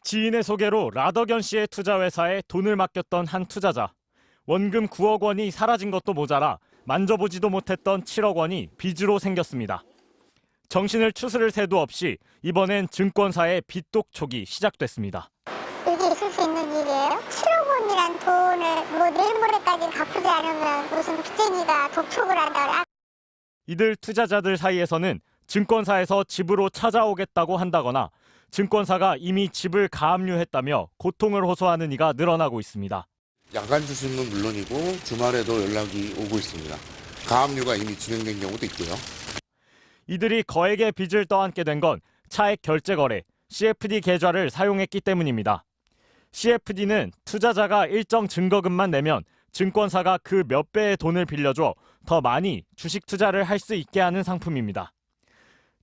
지인의 소개로 라더견 씨의 투자회사에 돈을 맡겼던 한 투자자. 원금 9억 원이 사라진 것도 모자라 만져보지도 못했던 7억 원이 빚으로 생겼습니다. 정신을 추스를 새도 없이 이번엔 증권사의 빚독촉이 시작됐습니다. 이게 있을 수 있는 일이에요? 7억 원이란 돈을 내일 모레까지 갚지 않으면 무슨 빚쟁이가 독촉을 한다고. 이들 투자자들 사이에서는 증권사에서 집으로 찾아오겠다고 한다거나 증권사가 이미 집을 가압류했다며 고통을 호소하는 이가 늘어나고 있습니다. 야간 수수는 물론이고 주말에도 연락이 오고 있습니다. 가압류가 이미 진행된 경우도 있고요. 이들이 거액의 빚을 떠안게 된 건 차액 결제 거래, CFD 계좌를 사용했기 때문입니다. CFD는 투자자가 일정 증거금만 내면 증권사가 그 몇 배의 돈을 빌려줘 더 많이 주식 투자를 할 수 있게 하는 상품입니다.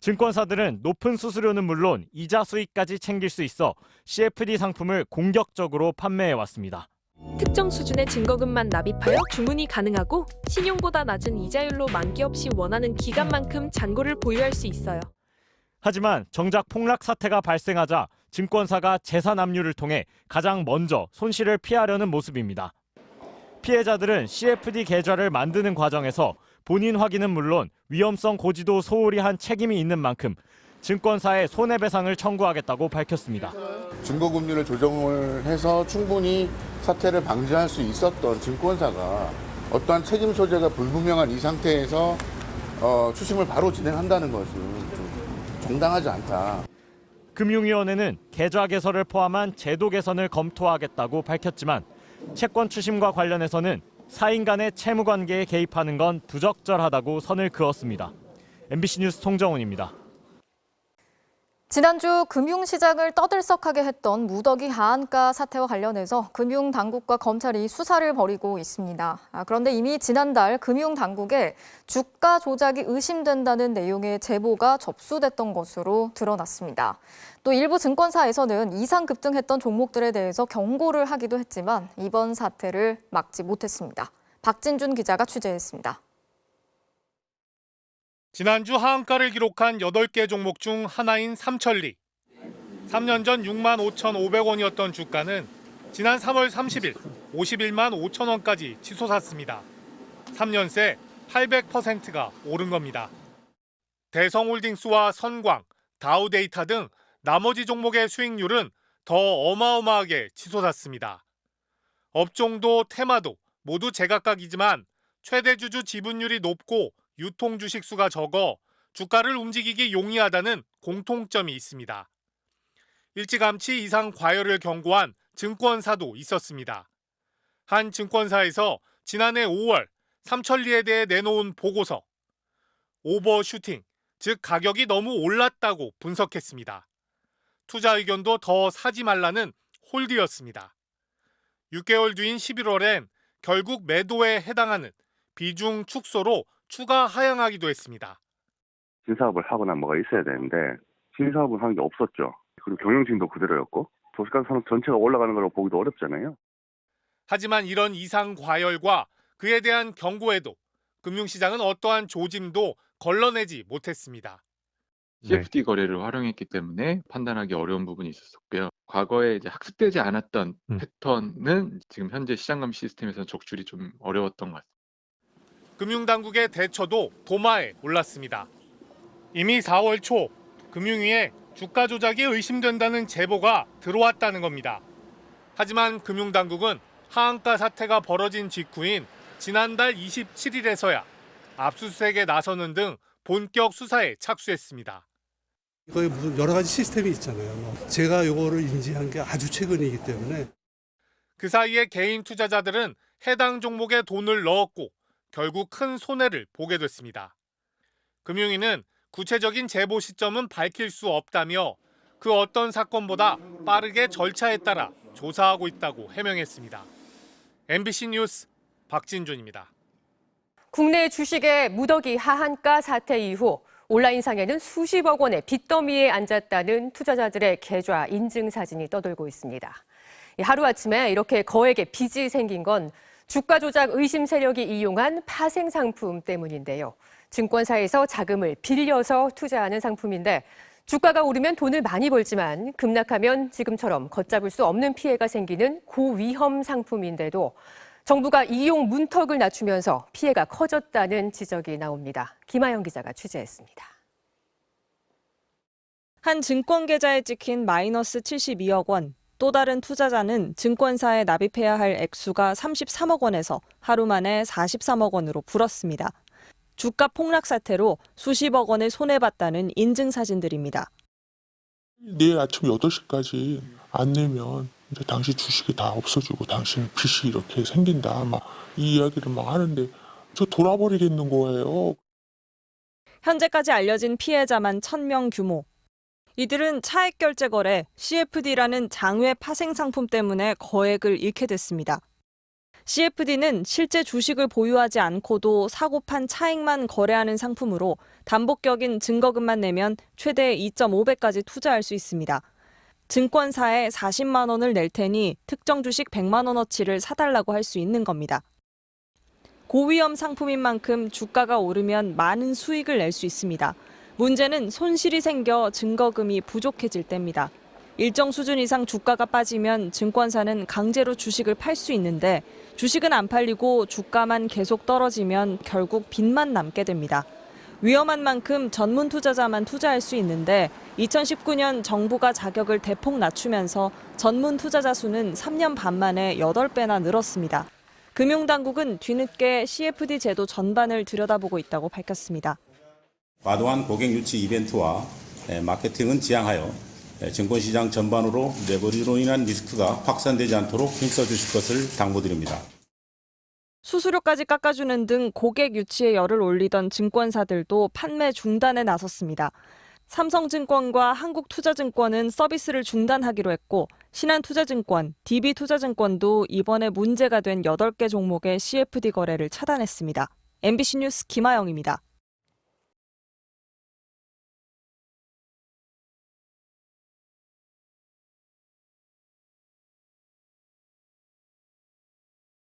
증권사들은 높은 수수료는 물론 이자 수익까지 챙길 수 있어 CFD 상품을 공격적으로 판매해왔습니다. 특정 수준의 증거금만 납입하여 주문이 가능하고 신용보다 낮은 이자율로 만기 없이 원하는 기간만큼 잔고를 보유할 수 있어요. 하지만 정작 폭락 사태가 발생하자 증권사가 재산 압류를 통해 가장 먼저 손실을 피하려는 모습입니다. 피해자들은 CFD 계좌를 만드는 과정에서 본인 확인은 물론 위험성 고지도 소홀히 한 책임이 있는 만큼 증권사에 손해배상을 청구하겠다고 밝혔습니다. 증거금리를 조정을 해서 충분히 사태를 방지할 수 있었던 증권사가 어떠한 책임 소재가 불분명한 이 상태에서 추심을 바로 진행한다는 것은 좀 정당하지 않다. 금융위원회는 계좌 개설을 포함한 제도 개선을 검토하겠다고 밝혔지만 채권 추심과 관련해서는 사인 간의 채무 관계에 개입하는 건 부적절하다고 선을 그었습니다. MBC 뉴스 송정훈입니다. 지난주 금융시장을 떠들썩하게 했던 무더기 하한가 사태와 관련해서 금융당국과 검찰이 수사를 벌이고 있습니다. 그런데 이미 지난달 금융당국에 주가 조작이 의심된다는 내용의 제보가 접수됐던 것으로 드러났습니다. 또 일부 증권사에서는 이상 급등했던 종목들에 대해서 경고를 하기도 했지만 이번 사태를 막지 못했습니다. 박진준 기자가 취재했습니다. 지난주 하한가를 기록한 8개 종목 중 하나인 삼천리. 3년 전 65,500원이었던 주가는 지난 3월 30일 51만 5천 원까지 치솟았습니다. 3년 새 800%가 오른 겁니다. 대성홀딩스와 선광, 다우데이터 등 나머지 종목의 수익률은 더 어마어마하게 치솟았습니다. 업종도 테마도 모두 제각각이지만 최대 주주 지분율이 높고 유통 주식 수가 적어 주가를 움직이기 용이하다는 공통점이 있습니다. 일찌감치 이상 과열을 경고한 증권사도 있었습니다. 한 증권사에서 지난해 5월 삼천리에 대해 내놓은 보고서, 오버슈팅, 즉 가격이 너무 올랐다고 분석했습니다. 투자 의견도 더 사지 말라는 홀드였습니다. 6개월 뒤인 11월엔 결국 매도에 해당하는 비중 축소로 추가 하향하기도 했습니다. 신사업을 하거나 뭐가 있어야 되는데 신사업을 한 게 없었죠. 그리고 경영진도 그대로였고 도시가스 산업 전체가 올라가는 걸 보기도 어렵잖아요. 하지만 이런 이상 과열과 그에 대한 경고에도 금융시장은 어떠한 조짐도 걸러내지 못했습니다. CFD 거래를 활용했기 때문에 판단하기 어려운 부분이 있었고요. 과거에 이제 학습되지 않았던 패턴은 지금 현재 시장감시 시스템에서는 적출이 좀 어려웠던 것 같습니다. 금융당국의 대처도 도마에 올랐습니다. 이미 4월 초 금융위에 주가 조작이 의심된다는 제보가 들어왔다는 겁니다. 하지만 금융당국은 하한가 사태가 벌어진 직후인 지난달 27일에서야 압수수색에 나서는 등 본격 수사에 착수했습니다. 이거에 무슨 여러 가지 시스템이 있잖아요. 제가 이거를 인지한 게 아주 최근이기 때문에. 그 사이에 개인 투자자들은 해당 종목에 돈을 넣었고 결국 큰 손해를 보게 됐습니다. 금융위는 구체적인 제보 시점은 밝힐 수 없다며 그 어떤 사건보다 빠르게 절차에 따라 조사하고 있다고 해명했습니다. MBC 뉴스 박진준입니다. 국내 주식의 무더기 하한가 사태 이후 온라인상에는 수십억 원의 빚더미에 앉았다는 투자자들의 계좌 인증 사진이 떠돌고 있습니다. 하루아침에 이렇게 거액의 빚이 생긴 건 주가 조작 의심 세력이 이용한 파생 상품 때문인데요. 증권사에서 자금을 빌려서 투자하는 상품인데 주가가 오르면 돈을 많이 벌지만 급락하면 지금처럼 걷잡을 수 없는 피해가 생기는 고위험 상품인데도 정부가 이용 문턱을 낮추면서 피해가 커졌다는 지적이 나옵니다. 김아영 기자가 취재했습니다. 한 증권 계좌에 찍힌 마이너스 72억 원. 또 다른 투자자는 증권사에 납입해야 할 액수가 33억 원에서 하루 만에 43억 원으로 불었습니다. 주가 폭락 사태로 수십억 원을 손해봤다는 인증 사진들입니다. 내일 아침 8시까지 안 내면 이제 당신 주식이 다 없어지고 당신 빚이 이렇게 생긴다. 막 이 이야기를 막 하는데 저 돌아버리겠는 거예요. 현재까지 알려진 피해자만 1,000명 규모. 이들은 차액 결제 거래, CFD라는 장외 파생 상품 때문에 거액을 잃게 됐습니다. CFD는 실제 주식을 보유하지 않고도 사고판 차익만 거래하는 상품으로 담보격인 증거금만 내면 최대 2.5배까지 투자할 수 있습니다. 증권사에 40만 원을 낼 테니 특정 주식 100만 원어치를 사달라고 할 수 있는 겁니다. 고위험 상품인 만큼 주가가 오르면 많은 수익을 낼 수 있습니다. 문제는 손실이 생겨 증거금이 부족해질 때입니다. 일정 수준 이상 주가가 빠지면 증권사는 강제로 주식을 팔 수 있는데 주식은 안 팔리고 주가만 계속 떨어지면 결국 빚만 남게 됩니다. 위험한 만큼 전문 투자자만 투자할 수 있는데 2019년 정부가 자격을 대폭 낮추면서 전문 투자자 수는 3년 반 만에 8배나 늘었습니다. 금융당국은 뒤늦게 CFD 제도 전반을 들여다보고 있다고 밝혔습니다. 과도한 고객 유치 이벤트와 마케팅은 지양하여 증권시장 전반으로 레버리지로 인한 리스크가 확산되지 않도록 힘써 주실 것을 당부드립니다. 수수료까지 깎아주는 등 고객 유치에 열을 올리던 증권사들도 판매 중단에 나섰습니다. 삼성증권과 한국투자증권은 서비스를 중단하기로 했고 신한투자증권, DB투자증권도 이번에 문제가 된 8개 종목의 CFD 거래를 차단했습니다. MBC 뉴스 김아영입니다.